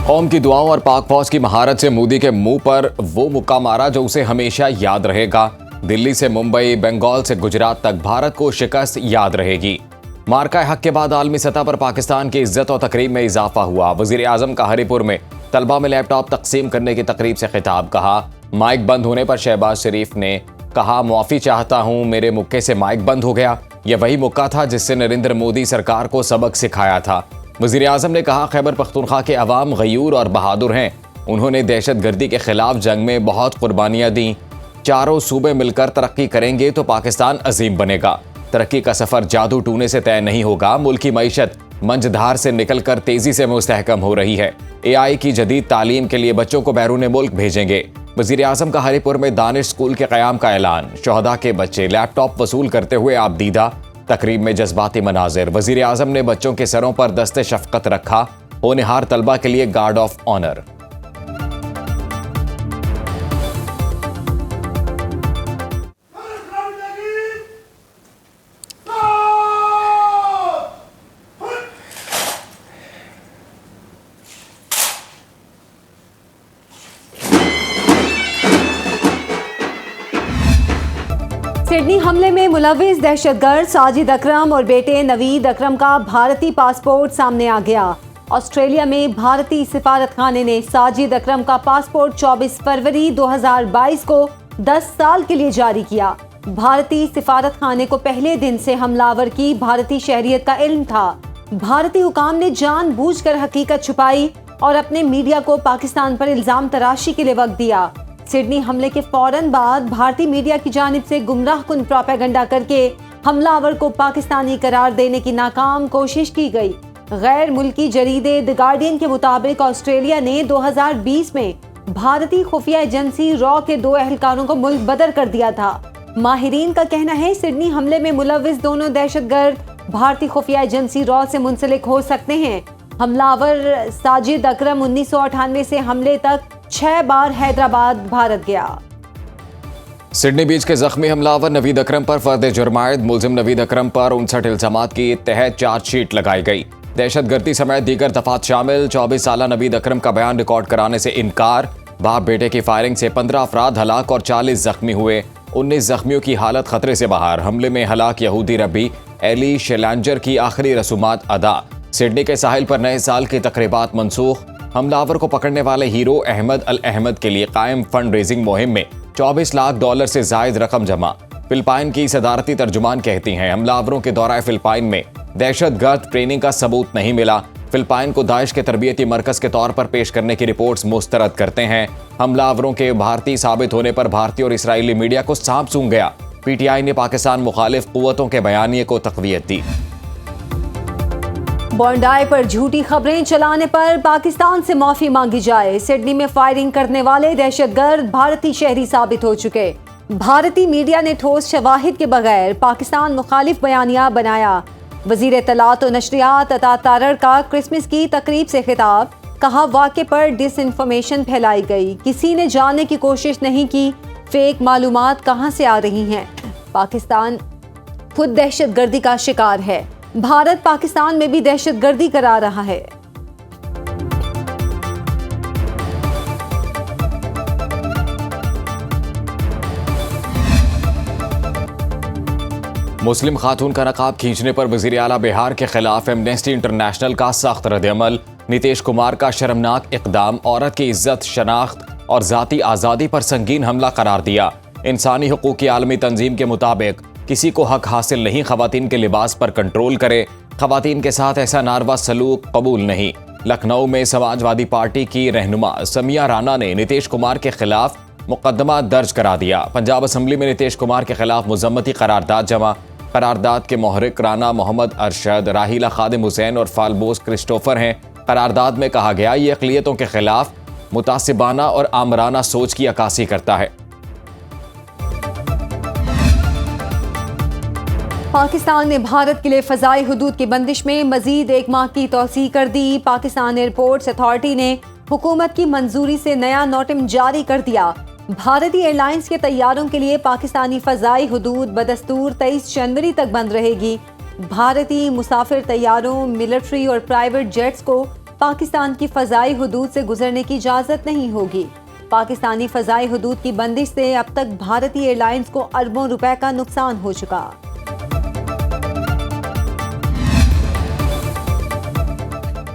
कौम की दुआओं और पाक फौज की महारत से मोदी के मुंह पर वो मुक्का मारा जो उसे हमेशा याद रहेगा। दिल्ली से मुंबई, बंगाल से गुजरात तक भारत को शिकस्त याद रहेगी। मार्का हक के बाद आलमी सतह पर पाकिस्तान की इज्जत और तकरीब में इजाफा हुआ। वजीर आजम का हरिपुर में तलबा में लैपटॉप तकसीम करने की तकरीब से खिताब। कहा, माइक बंद होने पर शहबाज शरीफ ने कहा, मुआफी चाहता हूं, मेरे मुक्के से माइक बंद हो गया। यह वही मुक्का था जिससे नरेंद्र मोदी सरकार को सबक सिखाया था। वजीर आजम ने कहा, खैबर पख्तूनख्वा के अवाम गयूर और बहादुर हैं। उन्होंने दहशतगर्दी के खिलाफ जंग में बहुत कुर्बानियां दी। चारों सूबे मिलकर तरक्की करेंगे तो पाकिस्तान अजीम बनेगा। तरक्की का सफर जादू टूने से तय नहीं होगा। मुल्क की मईशत मंझधार से निकलकर तेजी से मुस्तहकम हो रही है। AI की जदीद तालीम के लिए बच्चों को बैरून मुल्क भेजेंगे। वजीर आजम का हरिपुर में दानिश स्कूल के क़याम का ऐलान। शोहदा के बच्चे लैपटॉप वसूल करते हुए आबदीदा। तकरीब में जज्बाती मनाजिर। वजीर आजम ने बच्चों के सरों पर दस्ते शफकत रखा। होनहार तलबा के लिए गार्ड ऑफ ऑनर। सिडनी हमले में मुलविस दहशतगर्द साजिद अकरम और बेटे नवीद अकरम का भारतीय पासपोर्ट सामने आ गया। ऑस्ट्रेलिया में भारतीय सिफारत खाने ने साजिद अकरम का पासपोर्ट 24 फरवरी 2022 को 10 साल के लिए जारी किया। भारतीय सिफारत खाने को पहले दिन से हमलावर की भारतीय शहरियत का इल्म था। भारतीय हुकाम ने जानबूझकर हकीकत छुपाई और अपने मीडिया को पाकिस्तान पर इल्जाम तराशी के लिए वक्त दिया। सिडनी हमले के फौरन बाद भारतीय मीडिया की जानिब से गुमराहकुन प्रोपेगेंडा करके हमलावर को पाकिस्तानी करार देने की नाकाम कोशिश की गई। गैर मुल्की जरीदे द गार्डियन के मुताबिक ऑस्ट्रेलिया ने 2020 में भारतीय खुफिया एजेंसी रॉ के 2 एहलकारों को मुल्क बदर कर दिया था। माहिरीन का कहना है, सिडनी हमले में मुलविस दोनों दहशतगर्द भारतीय खुफिया एजेंसी रॉ से मुंसलिक हो सकते हैं। हमलावर साजिद अकरम 1998 से हमले तक 6 बार हैदराबाद भारत गया। सिडनी बीच के जख्मी हमलावर नवीद अकरम पर फर्द जुर्मायद। मुलजिम नवीद अकरम पर 59 इल्जामात की तहत चार्जशीट लगाई गई। दहशतगर्दी समेत दीगर दफात शामिल। 24 साला नवीद अकरम का बयान रिकॉर्ड कराने से इनकार। बाप बेटे की फायरिंग से 15 अफराद हलाक और 40 जख्मी हुए। 19 जख्मियों की हालत खतरे से बाहर। हमले में हलाक यहूदी रब्बी एली शेलांजर की आखिरी रसूमात अदा। सिडनी के साहिल पर नए साल की तकरीबात मनसूख। हमलावर को पकड़ने वाले हीरो अहमद अल अहमद के लिए कायम फंड रेजिंग मुहिम में $24 लाख से जायद रकम जमा। फिलिपाइन की सदारती तर्जुमान कहती हैं, हमलावरों के दौरान फिलिपाइन में दहशतगर्द ट्रेनिंग का सबूत नहीं मिला। फिलिपाइन को दाइश के तरबियती मरकज के तौर पर पेश करने की रिपोर्ट्स मुस्तरद करते हैं। हमलावरों के भारतीय साबित होने पर भारतीय और इसराइली मीडिया को सांप सूंघ गया। PTI ने पाकिस्तान मुखालिफ कुव्वतों के बयानिए को तक़वियत दी। बॉन्डाई पर झूठी खबरें चलाने पर पाकिस्तान से माफी मांगी जाए। सिडनी में फायरिंग करने वाले दहशतगर्द भारतीय शहरी साबित हो चुके। भारतीय मीडिया ने ठोस शवाहिद के बगैर पाकिस्तान मुखालिफ बयानिया बनाया। वजीर इत्तलात और नशरियात अता तारड़ का क्रिसमस की तकरीब से खिताब। कहा, वाक़े पर डिसइंफॉर्मेशन फैलाई गई, किसी ने जानने की कोशिश नहीं की फेक मालूमात कहां से आ रही हैं। पाकिस्तान खुद दहशतगर्दी का शिकार है। भारत पाकिस्तान में भी दहशतगर्दी करा रहा है। मुस्लिम खातून का नकाब खींचने पर वजीर आला बिहार के खिलाफ एमनेस्टी इंटरनेशनल का सख्त रद्द-ए-अमल। नीतीश कुमार का शर्मनाक इकदाम औरत की इज्जत, शनाख्त और जाती आज़ादी पर संगीन हमला करार दिया। इंसानी हुकूक की आलमी तंजीम के मुताबिक किसी को हक हासिल नहीं खवातीन के लिबास पर कंट्रोल करे। खवातीन के साथ ऐसा नारवा सलूक कबूल नहीं। लखनऊ में समाजवादी पार्टी की रहनुमा समिया राना ने नीतीश कुमार के खिलाफ मुकदमा दर्ज करा दिया। पंजाब असम्बली में नीतीश कुमार के खिलाफ मुजम्मती करारदाद जमा। करारदाद के मोहरिक राना मोहम्मद अरशद, राहिला खादिम हुसैन और फालबोस क्रिस्टोफर हैं। करारदाद में कहा गया, ये अक़लियतों के खिलाफ मुतासिबाना और आमराना सोच की अक्कासी करता है। पाकिस्तान ने भारत के लिए फ़ज़ाई हुदूद की बंदिश में मज़ीद 1 माह की तौसीह कर दी। पाकिस्तान एयरपोर्ट्स अथॉरिटी ने हुकूमत की मंजूरी से नया नोटिम जारी कर दिया। भारतीय एयरलाइंस के तैयारों के लिए पाकिस्तानी फ़ज़ाई हुदूद बदस्तूर 23 जनवरी तक बंद रहेगी। भारतीय मुसाफिर तैयारों, मिलिट्री और प्राइवेट जेट्स को पाकिस्तान की फ़ज़ाई हुदूद से गुजरने की इजाज़त नहीं होगी। पाकिस्तानी फ़ज़ाई हुदूद की बंदिश से अब तक भारतीय एयरलाइंस को अरबों रुपए का नुकसान हो चुका।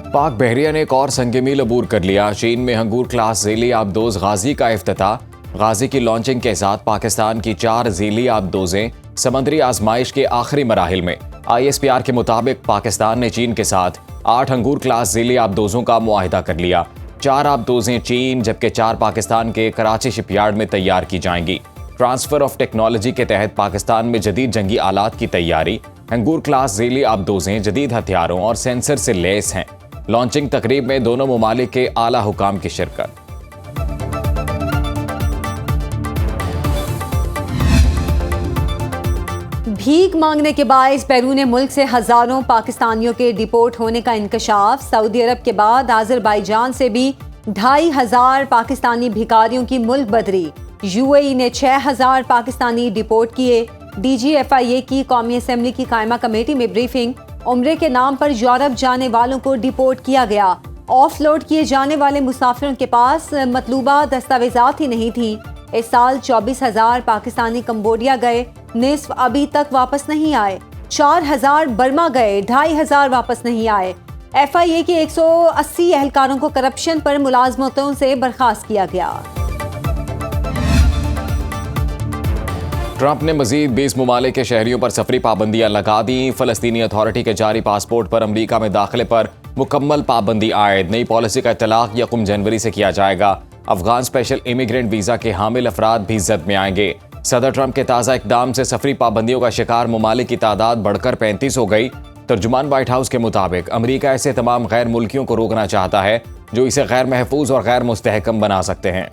पाक बहरिया ने एक और संग मील अबूर कर लिया। चीन में हंगूर क्लास ज़ेली आबदोज गाजी का इफ्तिताह। गाजी की लॉन्चिंग के साथ पाकिस्तान की 4 ज़ेली आबदोजें समंदरी आजमाइश के आखिरी मराहिल में। ISPR के मुताबिक पाकिस्तान ने चीन के साथ 8 हंगूर क्लास ज़ेली आबदोजों का मुआहिदा कर लिया। 4 आबदोजें चीन जबकि 4 पाकिस्तान के कराची शिपयार्ड में तैयार की जाएंगी। ट्रांसफर ऑफ टेक्नोलॉजी के तहत पाकिस्तान में जदीद जंगी आलात की तैयारी। हंगूर क्लास ज़ेली आबदोजें जदीद हथियारों और सेंसर से लैस हैं। लॉन्चिंग तकरीब में दोनों ममालिक के आला हुकाम की शिरकत। भीख मांगने के बायस बैरून मुल्क से हजारों पाकिस्तानियों के डिपोर्ट होने का इंकशाफ। सऊदी अरब के बाद आज़रबाईजान से भी 2500 पाकिस्तानी भिखारियों की मुल्क बदरी। UAE ने 6000 पाकिस्तानी डिपोर्ट किए। DGFIA की कौमी असम्बली की कायमा कमेटी में ब्रीफिंग। उम्रे के नाम पर यूरोप जाने वालों को डिपोर्ट किया गया। ऑफलोड किए जाने वाले मुसाफिरों के पास मतलूबा दस्तावेजात ही नहीं थी। इस साल 24,000 पाकिस्तानी कंबोडिया गए, निस्फ अभी तक वापस नहीं आए। 4,000 बर्मा गए, 2,500 वापस नहीं आए। FIA के 180 एहलकारों को करप्शन पर मुलाजमतों से बर्खास्त किया गया। ट्रंप ने मजीद 20 ममालिक के शहरियों पर सफरी पाबंदियां लगा दी। फलस्तीनी अथॉरिटी के जारी पासपोर्ट पर अमरीका में दाखिले पर मुकम्मल पाबंदी आयद। नई पॉलिसी का इतलाक 1 जनवरी से किया जाएगा। अफगान स्पेशल इमिग्रेंट वीजा के हामिल अफराद भी जद में आएंगे। सदर ट्रंप के ताज़ा इकदाम से सफरी पाबंदियों का शिकार ममालिक की तादाद बढ़कर 35 हो गई। तर्जुमान व्हाइट हाउस के मुताबिक अमरीका ऐसे तमाम गैर मुल्कियों को रोकना चाहता है जो इसे गैर महफूज और गैर मुस्तहकम बना सकते हैं।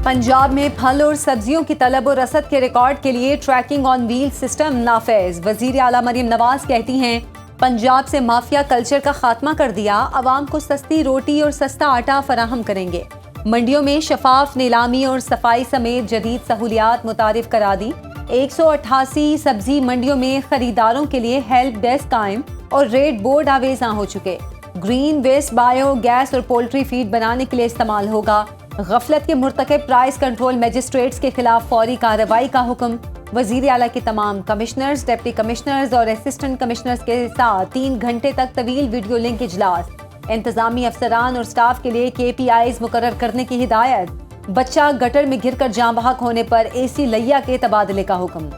पंजाब में फल और सब्जियों की तलब और रसद के रिकॉर्ड के लिए ट्रैकिंग ऑन व्हील सिस्टम नाफिज। वजीर आला मरियम नवाज कहती हैं, पंजाब से माफिया कल्चर का खात्मा कर दिया। आवाम को सस्ती रोटी और सस्ता आटा फराहम करेंगे। मंडियों में शफाफ नीलामी और सफाई समेत जदीद सहूलियात मुतारिफ करा दी। 188 सब्जी मंडियों में खरीदारों के लिए हेल्प डेस्क कायम और रेट बोर्ड आवेजा हो चुके। ग्रीन वेस्ट बायो गैस और पोल्ट्री फीड बनाने के लिए इस्तेमाल होगा। गफलत के मुर्तकब प्राइस कंट्रोल मजिस्ट्रेट्स के खिलाफ फौरी कार्रवाई का हुक्म। वजीर आला के तमाम कमिश्नर्स, डिप्टी कमिश्नर्स और असिस्टेंट कमिश्नर्स के साथ 3 घंटे तक तवील वीडियो लिंक इजलास। इंतजामी अफसरान और स्टाफ के लिए KPIs मुकर्रर करने की हिदायत। बच्चा गटर में गिरकर जाँ बहक होने पर AC लैया के तबादले का हुक्म।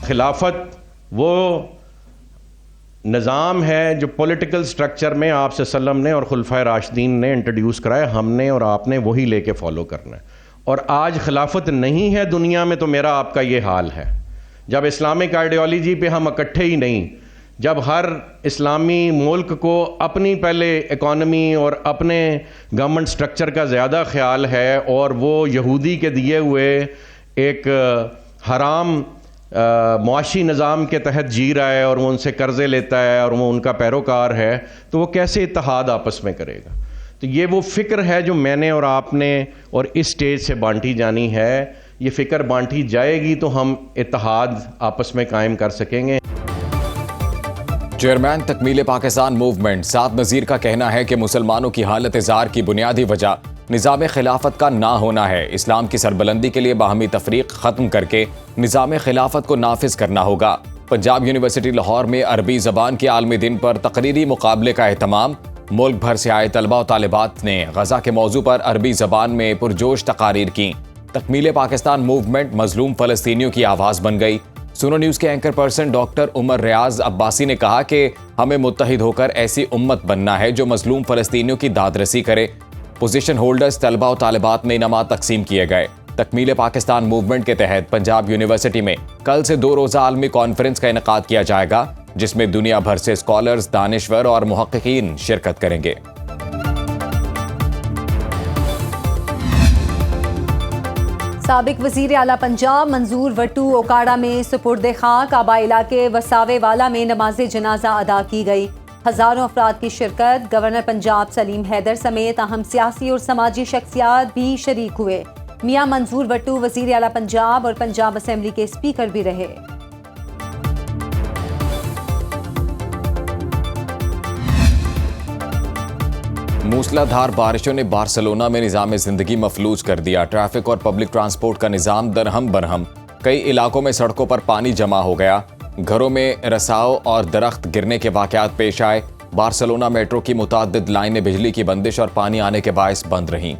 खिलाफत वो निज़ाम है जो पॉलिटिकल स्ट्रक्चर में आप सल्लम ने और खुलफाए राशिदीन ने इंट्रोड्यूस कराया। हमने और आपने वही लेके फॉलो करना है। और आज खिलाफत नहीं है दुनिया में तो मेरा आपका ये हाल है। जब इस्लामिक आइडियोलॉजी पे हम इकट्ठे ही नहीं, जब हर इस्लामी मुल्क को अपनी पहले इकॉनमी और अपने गवर्नमेंट स्ट्रक्चर का ज़्यादा ख्याल है और वो यहूदी के दिए हुए एक हराम मुआशी निज़ाम के तहत जी रहा है और वो उनसे कर्ज़े लेता है और वो उनका पैरोकार है, तो वो कैसे इत्तेहाद आपस में करेगा। तो ये वो फ़िक्र है जो मैंने और आपने और इस स्टेज से बांटी जानी है। ये फ़िक्र बांटी जाएगी तो हम इत्तेहाद आपस में कायम कर सकेंगे। चेयरमैन तकमील पाकिस्तान मूवमेंट साद नज़ीर का कहना है कि मुसलमानों की हालत ज़ार की बुनियादी वजह निज़ाम खिलाफत का ना होना है। इस्लाम की सरबलंदी के लिए बाहमी तफरीक ख़त्म करके निज़ाम खिलाफत को नाफिज करना होगा। पंजाब यूनिवर्सिटी लाहौर में अरबी ज़बान के आलमी दिन पर तकरीरी मुकाबले का एहतमाम। मुल्क भर से आए तलबा और तालिबात ने गज़ा के मौजू पर अरबी ज़बान में पुरजोश तकारीर की। तकमील पाकिस्तान मूवमेंट मजलूम फ़लस्तीनियों की आवाज़ बन गई। सुनो न्यूज़ के एंकर पर्सन डॉक्टर उमर रियाज अब्बासी ने कहा कि हमें मुत्तहिद होकर ऐसी उम्मत बनना है जो मजलूम फ़लस्तीनियों की दादरसी करे। पोजीशन होल्डर्स तलबा और तालिबात में इनामात तकसीम किए गए। तकमील पाकिस्तान मूवमेंट के तहत पंजाब यूनिवर्सिटी में कल से 2 रोज़ा आलमी कॉन्फ्रेंस का इनेकाद किया जाएगा, जिसमें दुनिया भर से स्कॉलर्स, दानिश्वर और मुहक्किकीन शिरकत करेंगे। साबिक वजीर आला पंजाब मंजूर वट्टू ओकाड़ा में सुपुर्द खाक। आबा इलाके वसावे वाला में नमाज जनाजा अदा की गई। हजारों अफराद की शिरकत। गवर्नर पंजाब सलीम हैदर समेत अहम सियासी और समाजी शख्सियात भी शरीक हुए। मियां मंजूर भट्टू वजीर आला पंजाब और पंजाब असेंबली के स्पीकर भी रहे। मूसलाधार बारिशों ने बार्सिलोना में निज़ाम ज़िंदगी मफलूज कर दिया। ट्रैफिक और पब्लिक ट्रांसपोर्ट का निज़ाम दरहम बरहम। कई इलाकों में सड़कों पर पानी जमा हो गया। घरों में रसाव और दरख्त गिरने के वाक़यात पेश आए। बार्सिलोना मेट्रो की मुताद्दिद लाइनें बिजली की बंदिश और पानी आने के बायस बंद रहीं।